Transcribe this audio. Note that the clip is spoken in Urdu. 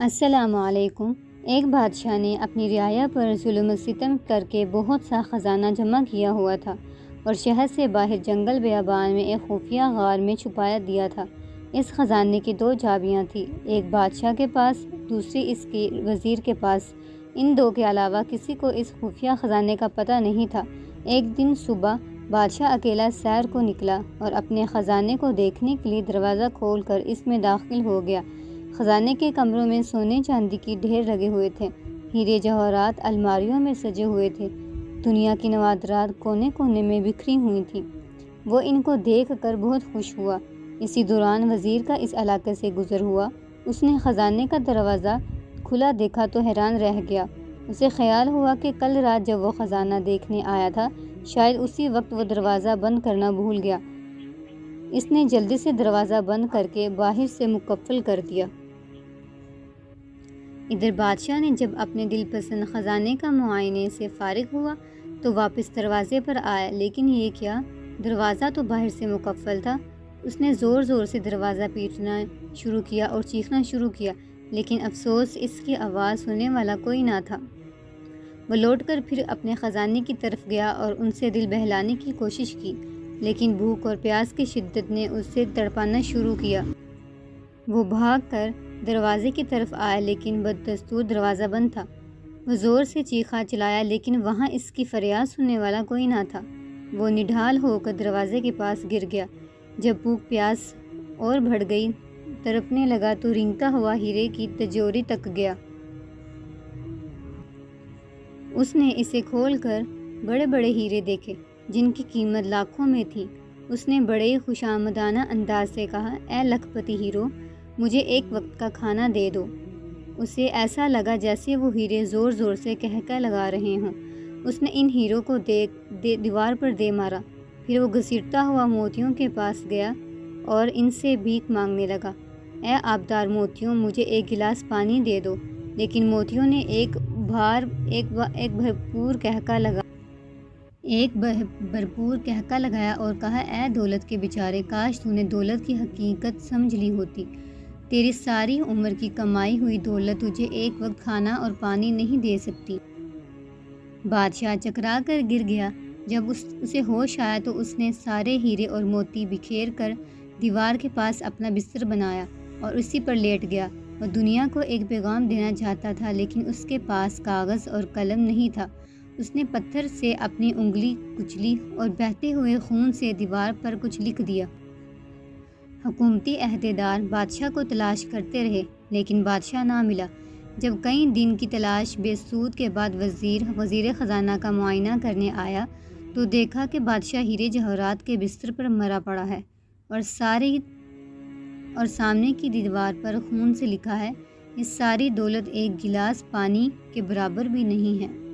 السلام علیکم۔ ایک بادشاہ نے اپنی رعایا پر ظلم و ستم کر کے بہت سا خزانہ جمع کیا ہوا تھا اور شہر سے باہر جنگل بیابان میں ایک خفیہ غار میں چھپایا دیا تھا۔ اس خزانے کی دو چابیاں تھیں، ایک بادشاہ کے پاس، دوسری اس کے وزیر کے پاس۔ ان دو کے علاوہ کسی کو اس خفیہ خزانے کا پتہ نہیں تھا۔ ایک دن صبح بادشاہ اکیلا سیر کو نکلا اور اپنے خزانے کو دیکھنے کے لیے دروازہ کھول کر اس میں داخل ہو گیا۔ خزانے کے کمروں میں سونے چاندی کی ڈھیر لگے ہوئے تھے، ہیرے جواہرات الماریوں میں سجے ہوئے تھے، دنیا کی نوادرات کونے کونے میں بکھری ہوئی تھیں۔ وہ ان کو دیکھ کر بہت خوش ہوا۔ اسی دوران وزیر کا اس علاقے سے گزر ہوا۔ اس نے خزانے کا دروازہ کھلا دیکھا تو حیران رہ گیا۔ اسے خیال ہوا کہ کل رات جب وہ خزانہ دیکھنے آیا تھا، شاید اسی وقت وہ دروازہ بند کرنا بھول گیا۔ اس نے جلدی سے دروازہ بند کر کے باہر سے مقفل کر دیا۔ ادھر بادشاہ نے جب اپنے دل پسند خزانے کا معائنے سے فارغ ہوا تو واپس دروازے پر آیا، لیکن یہ کیا، دروازہ تو باہر سے مقفل تھا۔ اس نے زور زور سے دروازہ پیٹنا شروع کیا اور چیخنا شروع کیا، لیکن افسوس اس کی آواز سننے والا کوئی نہ تھا۔ وہ لوٹ کر پھر اپنے خزانے کی طرف گیا اور ان سے دل بہلانے کی کوشش کی، لیکن بھوک اور پیاس کی شدت نے اسے تڑپانا شروع کیا۔ وہ بھاگ کر دروازے کی طرف آیا، لیکن بددستور دروازہ بند تھا۔ وہ زور سے چیخا چلایا، لیکن وہاں اس کی فریاد سننے والا کوئی نہ تھا۔ وہ نڈھال ہو کر دروازے کے پاس گر گیا۔ جب بھوک پیاس اور بڑھ گئی، تڑپنے لگا تو رینگتا ہوا ہیرے کی تجوری تک گیا۔ اس نے اسے کھول کر بڑے بڑے ہیرے دیکھے جن کی قیمت لاکھوں میں تھی۔ اس نے بڑے خوشامدانہ انداز سے کہا، اے لکھ پتی ہیرو، مجھے ایک وقت کا کھانا دے دو۔ اسے ایسا لگا جیسے وہ ہیرے زور زور سے قہقہ لگا رہے ہوں۔ اس نے ان ہیروں کو دیوار پر دے مارا، پھر وہ گھسیٹتا ہوا موتیوں کے پاس گیا اور ان سے بھیک مانگنے لگا، اے آبدار موتیوں، مجھے ایک گلاس پانی دے دو۔ لیکن موتیوں نے ایک بھرپور قہقہ لگایا اور کہا، اے دولت کے بیچارے، کاش تو نے دولت کی حقیقت سمجھ لی ہوتی۔ تیری ساری عمر کی کمائی ہوئی دولت تجھے ایک وقت کھانا اور پانی نہیں دے سکتی۔ بادشاہ چکرا کر گر گیا۔ جب اسے ہوش آیا تو اس نے سارے ہیرے اور موتی بکھیر کر دیوار کے پاس اپنا بستر بنایا اور اسی پر لیٹ گیا۔ وہ دنیا کو ایک پیغام دینا چاہتا تھا، لیکن اس کے پاس کاغذ اور قلم نہیں تھا۔ اس نے پتھر سے اپنی انگلی کچلی اور بہتے ہوئے خون سے دیوار پر کچھ لکھ دیا۔ حکومتی عہدیدار بادشاہ کو تلاش کرتے رہے، لیکن بادشاہ نہ ملا۔ جب کئی دن کی تلاش بے سود کے بعد وزیر خزانہ کا معائنہ کرنے آیا تو دیکھا کہ بادشاہ ہیرے جواہرات کے بستر پر مرا پڑا ہے اور سامنے کی دیوار پر خون سے لکھا ہے، یہ ساری دولت ایک گلاس پانی کے برابر بھی نہیں ہے۔